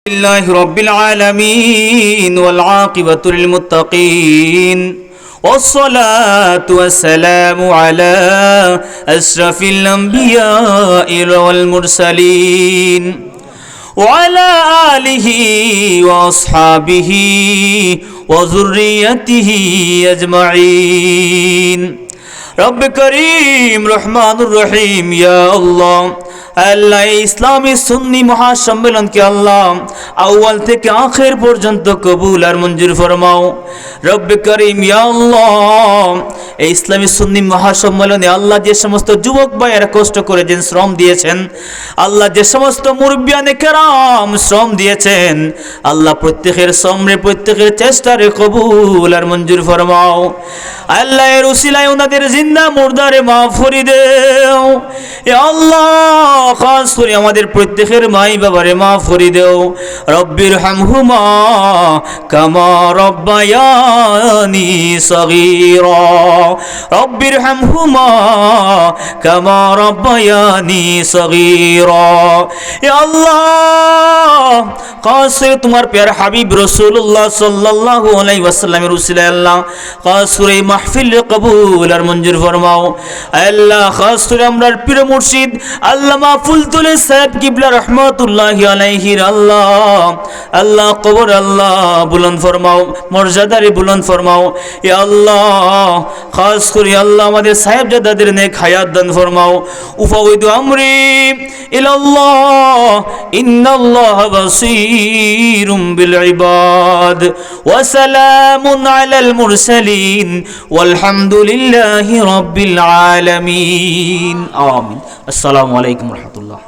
لله رب العالمين والعاقبة للمتقين والصلاة والسلام على أشرف الأنبياء والمرسلين وعلى آله وأصحابه وذريته أجمعين رب كريم رحمن الرحيم يا الله আল্লাহ ইসলামী সুন্নি মহাসম্মেলনকে আল্লাহ আউয়াল থেকে আখির পর্যন্ত কবুল আর মঞ্জুর ফরমাও। রব্বে করিম ইয়া আল্লাহ, এই ইসলামী সুন্নি মহাসম্মেলনে আল্লাহ যে সমস্ত যুবক ভাইয়েরা কষ্ট করেছেন, শ্রম দিয়েছেন, আল্লাহ যে সমস্ত মুরব্বিয়ানে কেরাম শ্রম দিয়েছেন, আল্লাহ প্রত্যেকের শ্রমে প্রত্যেকের চেষ্টারে কবুল আর মঞ্জুর ফরমাও। আল্লাহ এর উসিলায় ওনাদের জিন্দা মুর্দারে মাফ করে দেও ইয়া আল্লাহ। খাস করে আমাদের প্রত্যেকের মাই বাবারে মাফ করে দেও। রব্বির হামহুমা কামা রব্বায়ানি সগীরা, রব্বির হামহুমা কামা রব্বায়ানি সগীরা। ইয়া আল্লাহ, খাস করে তোমার প্যারা হাবিব রাসূলুল্লাহ সাল্লাল্লাহু আলাইহি ওয়াসাল্লামের উসিলায় আল্লাহ খাস করে এই মাহফিল কবুল আর মঞ্জুর ফরমাও। আল্লাহ খাস করে আমরার পীর মুর্শিদ আল্লামা ফুলতুলে সাহেব কিবলা রহমাতুল্লাহি আলাইহি আল্লাহ আল্লাহ কবর আল্লাহ বুলন্দ ফরমাও, মর্যাদারে বুলন্দ ফরমাও। ইয়া আল্লাহ, খাস করে আল্লাহ আমাদের সাহেবজাদাদের নেক হায়াত দান ফরমাও। উফাউদু আমরি ইলাল্লাহ ইন্নাল্লাহা বাসীরুম বিল ইবাদ ওয়া সালামুন আলাল মুরসালিন ওয়ালহামদুলিল্লাহি রাব্বিল আলামিন। আমিন। আসসালামু আলাইকুম ওয়া রাহমাতুল্লাহ।